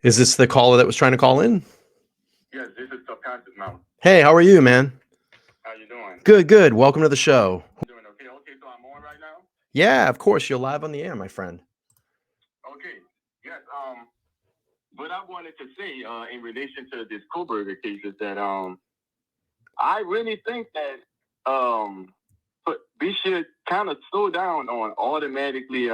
Is this the caller that was trying to call in? Yes, this is subconscious now. Hey, how are you, man? How you doing? Good, good. Welcome to the show. Doing okay. Okay, so I'm on right now? Yeah, of course. You're live on the air, my friend. Okay. Yes, what I wanted to say in relation to this Kohberger case is that I really think that but we should kind of slow down on automatically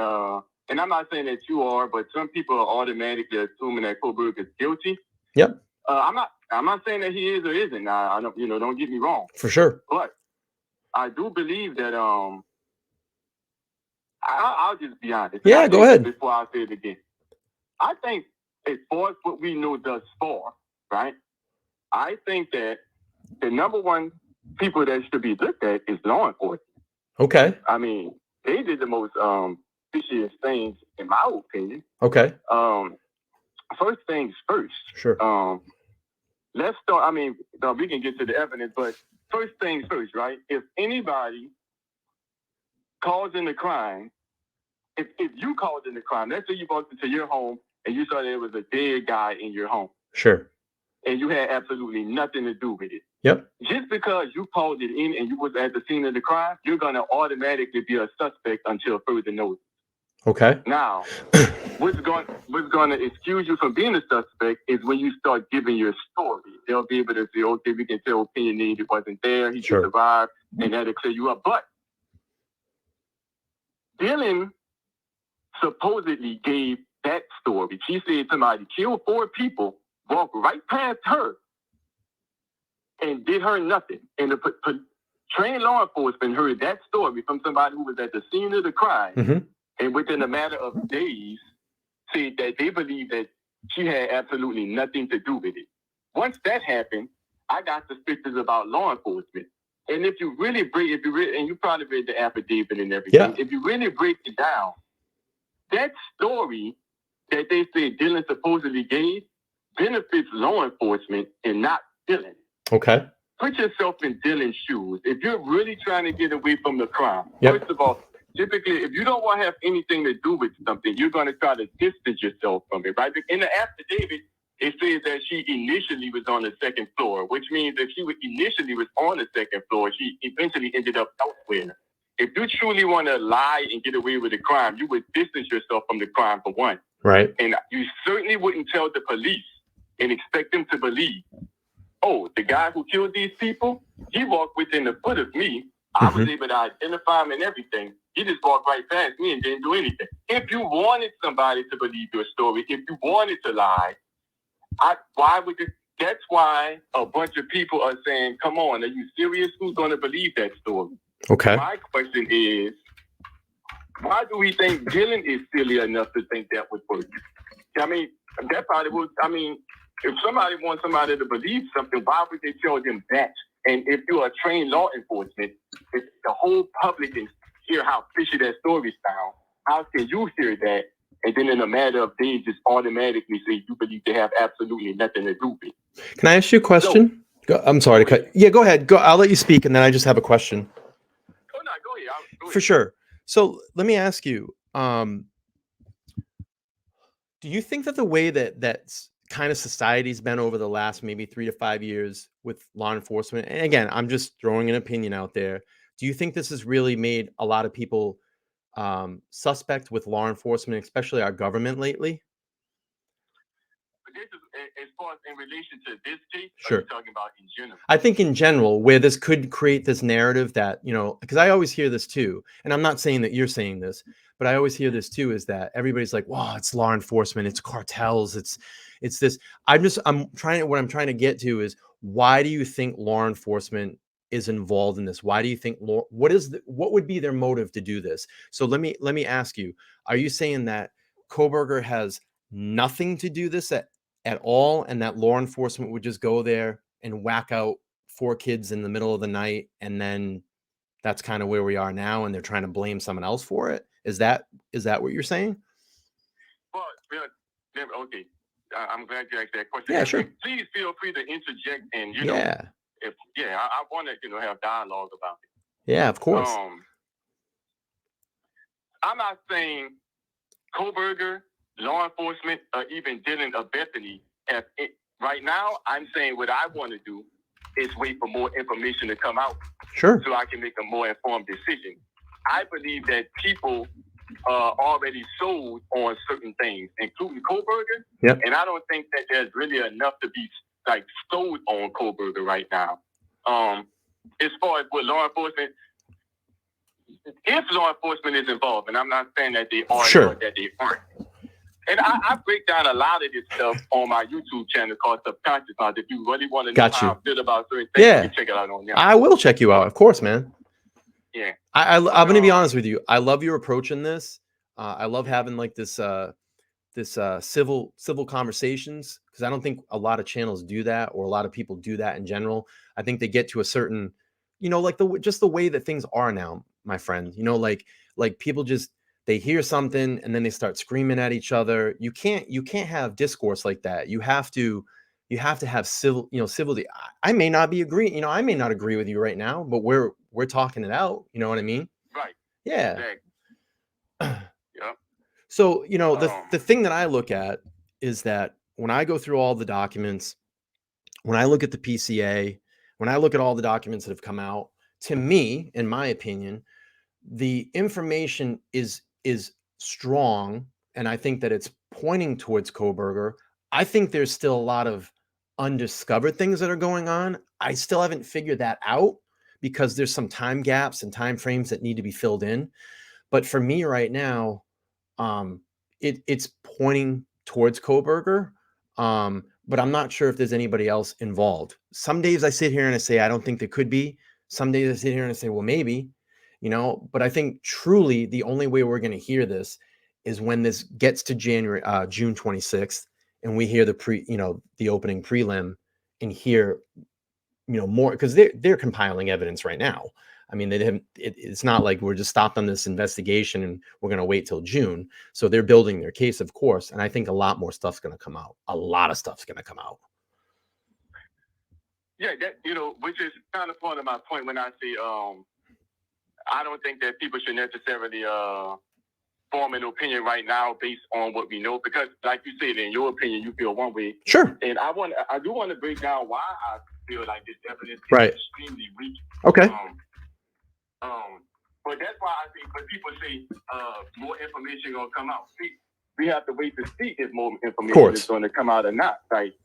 and I'm not saying that you are, but some people are automatically assuming that Kohberger is guilty. Yep. I'm not saying that he is or isn't. I don't, don't get me wrong. For sure. But I do believe that I'll just be honest. Yeah, go ahead. Before I say it again, I think as far as what we know thus far, right? I think that the number one people that should be looked at is law enforcement. Okay. I mean, they did the most fishiest things, in my opinion. Okay. First things first. Sure. Let's start. I mean, we can get to the evidence, but first things first, right? If anybody causing the crime, if you caused in the crime, let's say you walked into your home and you saw there was a dead guy in your home. Sure. And you had absolutely nothing to do with it. Yep. Just because you called it in and you was at the scene of the crime, you're going to automatically be a suspect until further notice. Okay. Now, what's going to excuse you from being a suspect is when you start giving your story. They'll be able to say, okay, we can tell opinionated wasn't there, he Sure. survived, and that'll clear you up. But Dylan supposedly gave that story. She said somebody killed 4 people, walked right past her, and did her nothing. And the trained law enforcement heard that story from somebody who was at the scene of the crime, Mm-hmm. and within a matter of days, said that they believe that she had absolutely nothing to do with it. Once that happened, I got suspicions about law enforcement. And if you really and you probably read the affidavit and everything, Yeah. if you really break it down, that story that they say Dylan supposedly gave benefits law enforcement and not Dylan. Okay. Put yourself in Dylan's shoes. If you're really trying to get away from the crime, Yep. First of all, typically, if you don't want to have anything to do with something, you're going to try to distance yourself from it, right? In the affidavit, it says that she initially was on the 2nd floor, which means if she initially was on the 2nd floor, she eventually ended up elsewhere. If you truly want to lie and get away with the crime, you would distance yourself from the crime for one. Right. And you certainly wouldn't tell the police and expect them to believe, oh, the guy who killed these people, he walked within a foot of me. I was able to identify him and everything. He just walked right past me and didn't do anything. If you wanted somebody to believe your story, if you wanted to lie, why would you? That's why a bunch of people are saying, come on, are you serious? Who's going to believe that story? Okay. My question is, why do we think Dylan is silly enough to think that would work? I mean, that probably would, if somebody wants somebody to believe something, why would they tell them that? And if you are trained law enforcement, if the whole public can hear how fishy that story sounds, how can you hear that? And then in a matter of days, just automatically say you believe they have absolutely nothing to do with it. Can I ask you a question? I'm sorry to cut. Yeah, go ahead. Go. I'll let you speak, and then I just have a question. Oh, no, go ahead. Go ahead. For sure. So let me ask you, do you think that the way that's kind of society's been over the last maybe 3 to 5 years with law enforcement, and again, I'm just throwing an opinion out there, do you think this has really made a lot of people suspect with law enforcement, especially our government lately? This is as far as in relation to this case, Sure. Are you talking about in general? I think in general, where this could create this narrative that, because I always hear this too, and I'm not saying that you're saying this, but I always hear this too, is that everybody's like, wow, it's law enforcement, it's cartels, it's this. What I'm trying to get to is, why do you think law enforcement is involved in this? Why do you think what would be their motive to do this? So let me ask you, are you saying that Kohberger has nothing to do this at all, and that law enforcement would just go there and whack out 4 kids in the middle of the night, and then that's kind of where we are now, and they're trying to blame someone else for it? Is that what you're saying? Well, okay. I'm glad you asked that question. Yeah, sure. Please feel free to interject, and Yeah. I want to have dialogue about it. Yeah, of course. I'm not saying Kohberger law enforcement, or even Dylan or Bethany, right now, I'm saying what I want to do is wait for more information to come out. Sure. So I can make a more informed decision. I believe that people are already sold on certain things, including Kohberger. Yep. And I don't think that there's really enough to be like sold on Kohberger right now. As far as what law enforcement, if law enforcement is involved, and I'm not saying that they are sure. or that they aren't. And I break down a lot of this stuff on my YouTube channel called Subconscious Knowledge. If you really want to know how I feel about certain things, you can check it out on there. I will check you out, of course, man. Yeah. I'm going to be honest with you. I love your approach in this. I love having like this civil conversations, because I don't think a lot of channels do that, or a lot of people do that in general. I think they get to a certain, like just the way that things are now, my friend. Like people just, they hear something and then they start screaming at each other. You can't have discourse like that. You have to have civility. I may not be agreeing, I may not agree with you right now, but we're talking it out. You know what I mean? Right. Yeah. Exactly. Yep. So, the thing that I look at is that when I go through all the documents, when I look at the PCA, when I look at all the documents that have come out, to me, in my opinion, the information is strong, and I think that it's pointing towards Kohberger. I think there's still a lot of undiscovered things that are going on. I still haven't figured that out, because there's some time gaps and time frames that need to be filled in. But for me right now, it's pointing towards Kohberger. But I'm not sure if there's anybody else involved. Some days I sit here and I say, I don't think there could be. Some days I sit here and I say, well, maybe, but I think truly the only way we're going to hear this is when this gets to June 26th, and we hear the opening prelim, and hear, more, because they're compiling evidence right now. I mean, it's not like we're just stopped on this investigation and we're going to wait till June. So they're building their case, of course. And I think a lot more stuff's going to come out. A lot of stuff's going to come out. Yeah, that, which is kind of part of my point when I say, I don't think that people should necessarily form an opinion right now based on what we know, because like you said, in your opinion, you feel one way. Sure. And I do want to break down why I feel like this evidence is extremely weak. Okay. But that's why I think when people say more information gonna come out, see, we have to wait to see if more information is going to come out or not. Like,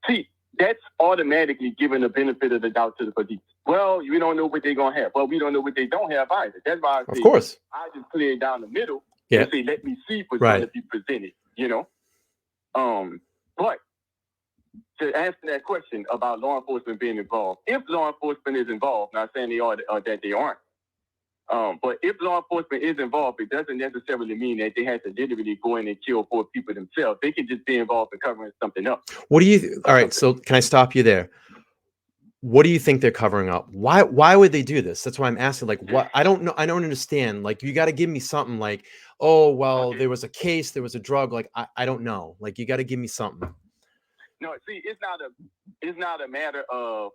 see, that's automatically giving the benefit of the doubt to the police. Well, we don't know what they're gonna have. Well, we don't know what they don't have either. That's why I say, of course, I just clear it down the middle and say, let me see what's going to be presented. But to answer that question about law enforcement being involved, if law enforcement is involved, not saying they are or that they aren't, but if law enforcement is involved, it doesn't necessarily mean that they have to literally go in and kill 4 people themselves. They can just be involved in covering something up. What do you? All right, so can I stop you there? What do you think they're covering up? Why would they do this? That's why I'm asking. Like, what? I don't know. I don't understand. Like, you got to give me something. Like, oh well, there was a case, there was a drug. Like, I don't know. Like, you got to give me something. No, see, it's not a matter of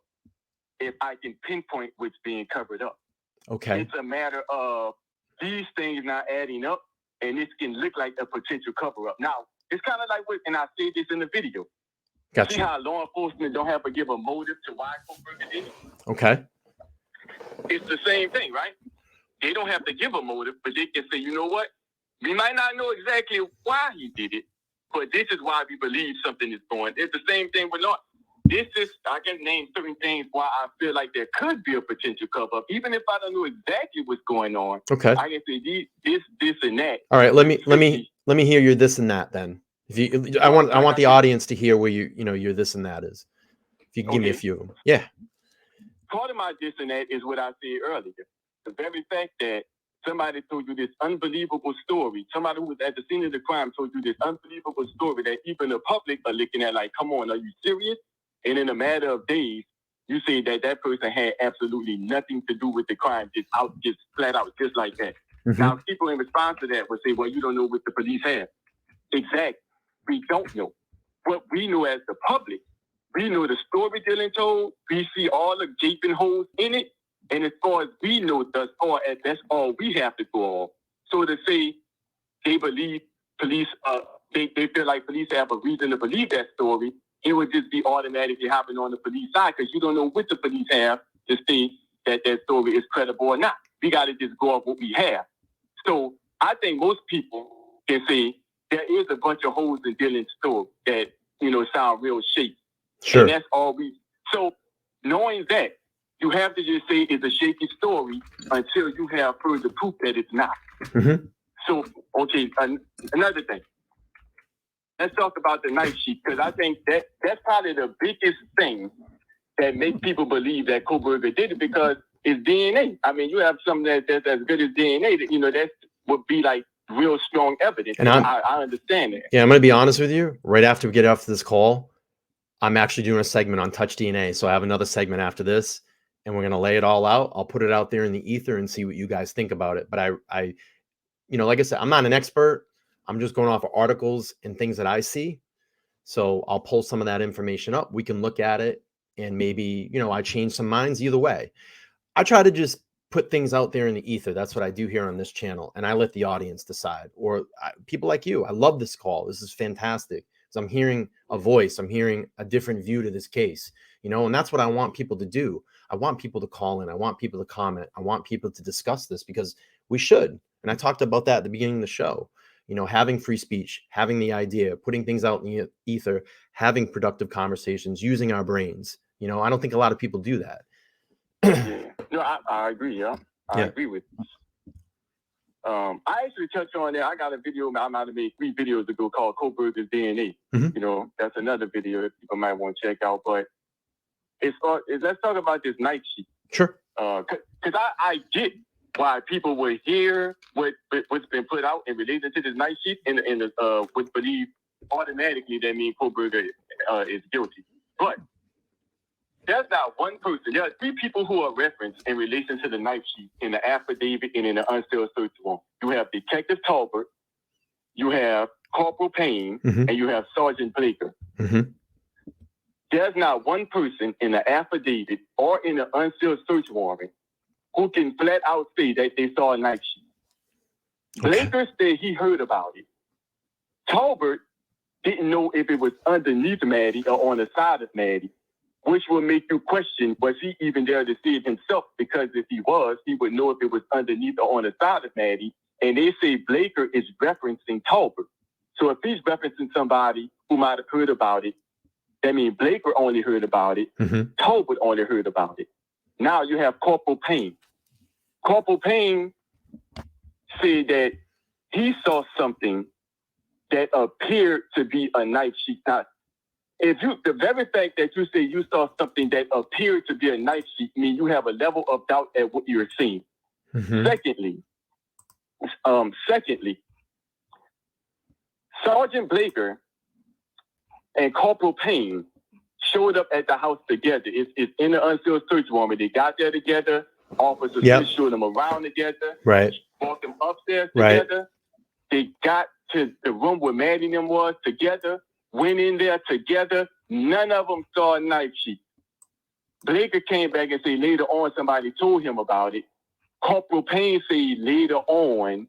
if I can pinpoint what's being covered up. Okay. It's a matter of these things not adding up, and this can look like a potential cover up. Now, it's kind of like and I said this in the video. Gotcha. See how law enforcement don't have to give a motive to why Kohberger did it? Okay. It's the same thing, right? They don't have to give a motive, but they can say, you know what? We might not know exactly why he did it, but this is why we believe something is going. It's the same thing with law. I can name certain things why I feel like there could be a potential cover up, even if I don't know exactly what's going on. Okay. I can say this, and that. All right. Let me hear your this and that then. I want the audience to hear where your this and that is. If you can give me a few of them. Yeah. Part of my this and that is what I said earlier. The very fact that somebody told you this unbelievable story. Somebody who was at the scene of the crime told you this unbelievable story that even the public are looking at like, come on, are you serious? And in a matter of days, you say that person had absolutely nothing to do with the crime, just flat out, just like that. Mm-hmm. Now, people in response to that would say, well, you don't know what the police have. Exactly. We don't know. What we know as the public, we know the story Dylan told. We see all the gaping holes in it. And as far as we know, that's all we have to go on. So to say they believe police, they feel like police have a reason to believe that story, it would just be automatically happening on the police side because you don't know what the police have to say that story is credible or not. We got to just go off what we have. So I think most people can say there is a bunch of holes in Dylan's story that, sound real shaky. Sure. And that's all so knowing that, you have to just say it's a shaky story until you have further proof that it's not. Mm-hmm. So, okay, another thing. Let's talk about the knife sheet, because I think that's probably the biggest thing that makes people believe that Kohberger did it, because it's DNA. I mean, you have something that's as good as DNA that, that would be like real strong evidence. And I understand that. Yeah, I'm going to be honest with you. Right after we get off this call, I'm actually doing a segment on touch DNA. So I have another segment after this, and we're going to lay it all out. I'll put it out there in the ether and see what you guys think about it. But I like I said, I'm not an expert. I'm just going off of articles and things that I see. So I'll pull some of that information up. We can look at it, and maybe, I change some minds either way. I try to just put things out there in the ether. That's what I do here on this channel. And I let the audience decide, or people like you. I love this call. This is fantastic. So I'm hearing a voice. I'm hearing a different view to this case, and that's what I want people to do. I want people to call in. I want people to comment. I want people to discuss this, because we should. And I talked about that at the beginning of the show, having free speech, having the idea, putting things out in the ether, having productive conversations, using our brains. I don't think a lot of people do that. Yeah. No, I agree. Yeah, I agree with you. I actually touched on there. I got a video I might have made 3 videos ago called Kohberger's DNA. Mm-hmm. That's another video that people might want to check out. But let's talk about this knife sheet. Sure. Because I get why people would hear what's been put out in relation to this knife sheet and would believe automatically that means Kohberger is guilty. But there's not one person. There are 3 people who are referenced in relation to the knife sheet in the affidavit and in the unsealed search warrant. You have Detective Talbert, you have Corporal Payne, mm-hmm. and you have Sergeant Blaker. Mm-hmm. There's not one person in the affidavit or in the unsealed search warrant who can flat out say that they saw a knife sheet. Okay. Blaker said he heard about it. Talbert didn't know if it was underneath Maddie or on the side of Maddie, which will make you question, was he even there to see it himself? Because if he was, he would know if it was underneath or on the side of Maddie. And they say Blaker is referencing Talbert. So if he's referencing somebody who might have heard about it, that means Blaker only heard about it. Mm-hmm. Talbot only heard about it. Now you have Corporal Payne. Corporal Payne said that he saw something that appeared to be a knife sheet. Now, the very fact that you say you saw something that appeared to be a knife sheet means you have a level of doubt at what you're seeing. Mm-hmm. Secondly, Sergeant Blaker and Corporal Payne showed up at the house together. It's in the unsealed search warrant. They got there together. Officers just showed them around together. Right. Walked them upstairs right. together. They got to the room where Maddie and them was together. Went in there together. None of them saw a knife sheet. Blaker came back and said later on somebody told him about it. Corporal Payne said later on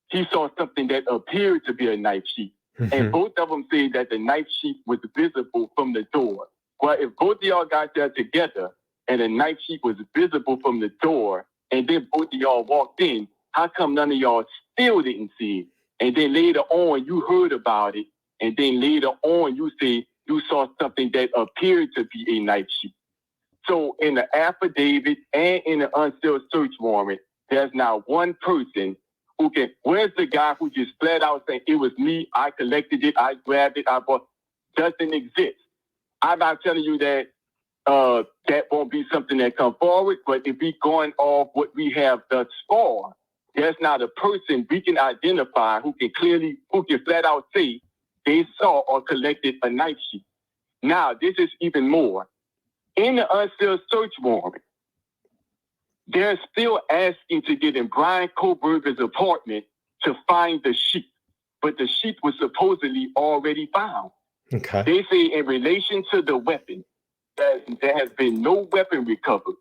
he saw something that appeared to be a knife sheet. Mm-hmm. And both of them said that the knife sheet was visible from the door. Well, if both of y'all got there together and the knife sheet was visible from the door and then both of y'all walked in, how come none of y'all still didn't see it? And then later on you heard about it. And then later on, you say you saw something that appeared to be a knife sheet. So in the affidavit and in the unsealed search warrant, there's not one person who can. Where's the guy who just flat out saying it was me, I collected it, I grabbed it, I bought? Doesn't exist. I'm not telling you that that won't be something that come forward, but if we going off what we have thus far, there's not a person we can identify who can flat out say they saw or collected a knife sheet. Now, this is even more. In the unsealed search warrant, they're still asking to get in Bryan Kohberger's apartment to find the sheet, but the sheet was supposedly already found. Okay. They say in relation to the weapon, that there has been no weapon recovered.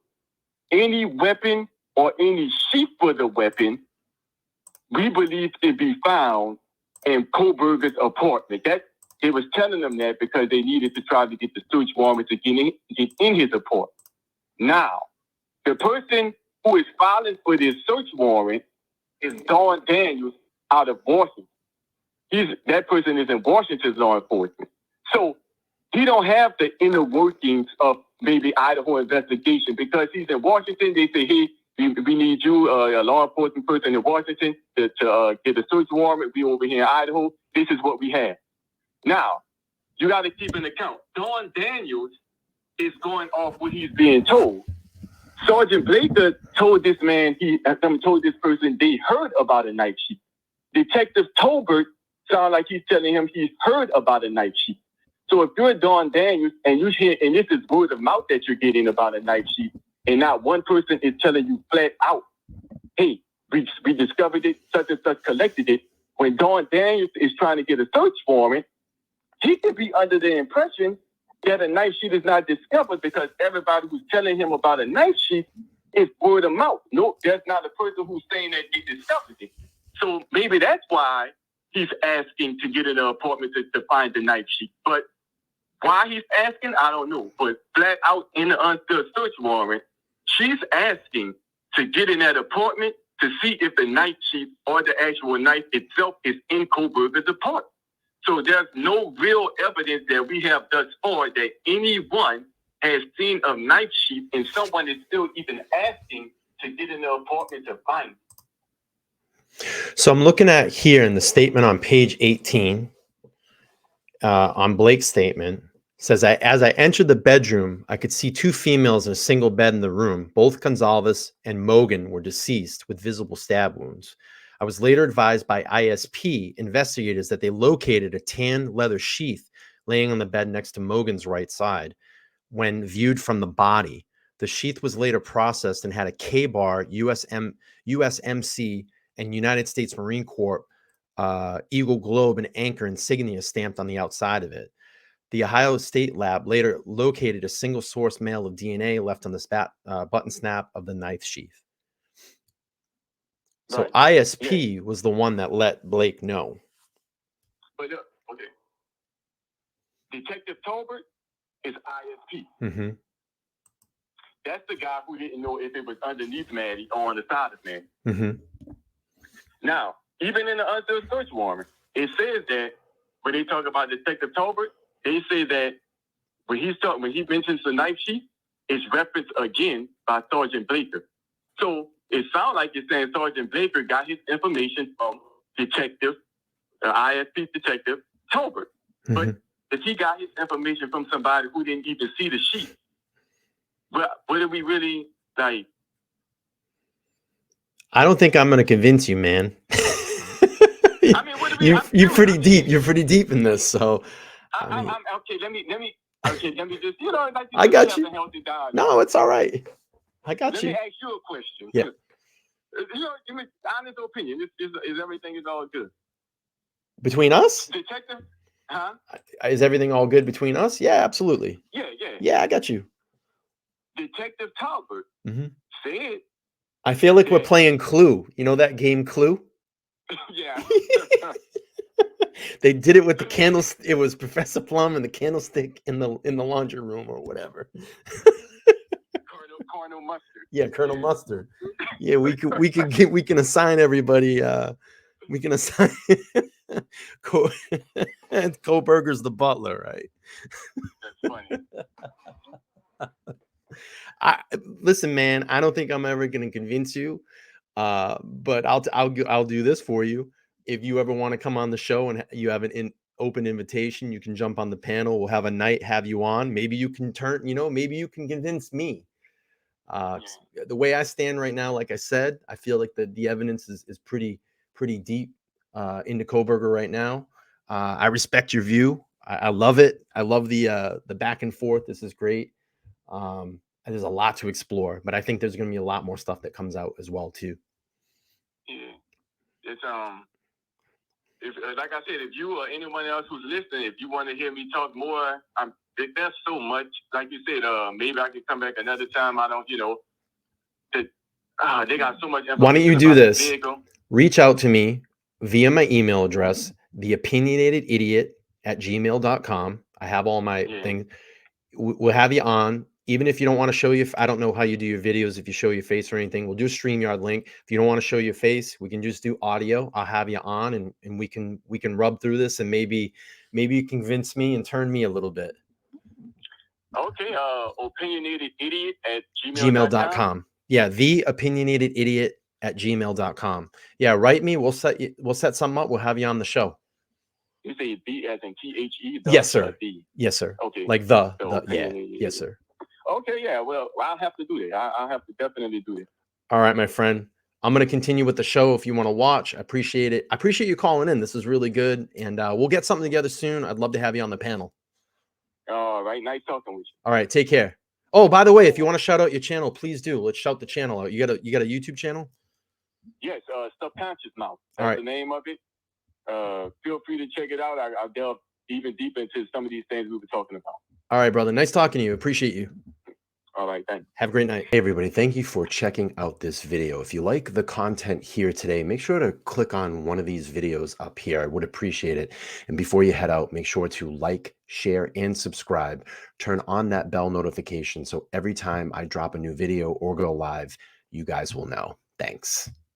Any weapon or any sheet for the weapon, we believe to be found in Kohberger's apartment. That they was telling them that because they needed to try to get the search warrant to get in his apartment. Now, the person who is filing for this search warrant is Don Daniels out of Washington. That person is in Washington's law enforcement. So he don't have the inner workings of maybe Idaho investigation because he's in Washington. They say, hey, we need you, a law enforcement person in Washington, to get a search warrant. We over here in Idaho. This is what we have. Now, you got to keep in account. Don Daniels is going off what he's being told. Sergeant Blaker told this man, told this person they heard about a night sheet. Detective Tolbert sounds like he's telling him he's heard about a night sheet. So if you're Don Daniels and you hear, and this is word of mouth that you're getting about a night sheet, and not one person is telling you flat out, hey, we discovered it, such and such collected it. When Don Daniels is trying to get a search warrant, he could be under the impression that a night sheet is not discovered because everybody who's telling him about a night sheet is word of mouth. No, that's not the person who's saying that he discovered it. So maybe that's why he's asking to get in an apartment to find the night sheet. But why he's asking, I don't know. But flat out in the search warrant, she's asking to get in that apartment to see if the night sheet or the actual knife itself is in Kohberger's apartment. So there's no real evidence that we have thus far that anyone has seen a night sheet and someone is still even asking to get in the apartment to find it. So I'm looking at here in the statement on page 18 on Blake's statement. Says, as I entered the bedroom, I could see two females in a single bed in the room. Both Gonzalez and Mogan were deceased with visible stab wounds. I was later advised by ISP investigators that they located a tan leather sheath laying on the bed next to Mogan's right side. When viewed from the body, the sheath was later processed and had a K-bar, USMC, and United States Marine Corps Eagle Globe and Anchor insignia stamped on the outside of it. The Ohio State Lab later located a single source mail of DNA left on the button snap of the knife sheath. So Right. ISP was the one that let Blake know. But okay, Detective Tolbert is ISP. Mm-hmm. That's the guy who didn't know if it was underneath Maddie or on the side of Maddie. Mm-hmm. Now, even in the search warrant, it says that when they talk about Detective Tolbert, they say that when he mentions the knife sheet, it's referenced again by Sergeant Blaker. So it sounds like you're saying Sergeant Blaker got his information from ISP Detective Tolbert. Mm-hmm. But if he got his information from somebody who didn't even see the sheet, what do we really like? I don't think I'm going to convince you, man. I mean, you're pretty deep. You're pretty deep in this, so. I'm okay. Let me just, like I got you. Dialogue. No, it's all right. I got Let you. me ask you a question. Yeah. Give me honest opinion. Is everything is all good between us? Detective, huh? Is everything all good between us? Yeah, absolutely. Yeah, I got you. Detective Talbert said. I feel like we're playing Clue. You know that game Clue? Yeah. They did it with the candles. It was Professor Plum and the candlestick in the laundry room or whatever. Colonel Mustard. Yeah, Colonel Mustard. Yeah, we can assign everybody. We can assign Kohberger's the butler, right? That's funny. Listen, man. I don't think I'm ever going to convince you, but I'll do this for you. If you ever want to come on the show and you have an open invitation, you can jump on the panel. We'll have a night, have you on. Maybe you can maybe you can convince me. The way I stand right now, like I said, I feel like the evidence is pretty deep into Kohberger right now. I respect your view. I love it. I love the back and forth. This is great. There's a lot to explore, but I think there's going to be a lot more stuff that comes out as well too. Yeah, it's If, like I said, if you or anyone else who's listening, if you want to hear me talk more, there's so much. Like you said, maybe I can come back another time. I don't, they got so much information. Why don't you do this? Reach out to me via my email address theopinionatedidiot@gmail.com. I have all my Yeah. things. We'll have you on. Even if you don't want to show you, I don't know how you do your videos, if you show your face or anything, we'll do a StreamYard link. If you don't want to show your face, we can just do audio. I'll have you on and we can rub through this and maybe you convince me and turn me a little bit. Okay, opinionatedidiot@gmail.com. gmail.com. Yeah, theopinionatedidiot@gmail.com. Yeah, write me. We'll set something up. We'll have you on the show. You say B as in THE? Yes, sir. D. Yes, sir. Okay. Like yeah. Yes, sir. Okay, yeah. Well, I'll have to do that. I'll have to definitely do it. All right, my friend. I'm going to continue with the show if you want to watch. I appreciate it. I appreciate you calling in. This is really good. And we'll get something together soon. I'd love to have you on the panel. All right. Nice talking with you. All right. Take care. Oh, by the way, if you want to shout out your channel, please do. Let's shout the channel out. You got a YouTube channel? Yes. Subconscious Mouth. That's All right. the name of it. Feel free to check it out. I'll delve even deeper into some of these things we were talking about. All right, brother. Nice talking to you. Appreciate you. All right, thanks. Have a great night. Hey, everybody. Thank you for checking out this video. If you like the content here today, make sure to click on one of these videos up here. I would appreciate it. And before you head out, make sure to like, share, and subscribe. Turn on that bell notification so every time I drop a new video or go live, you guys will know. Thanks.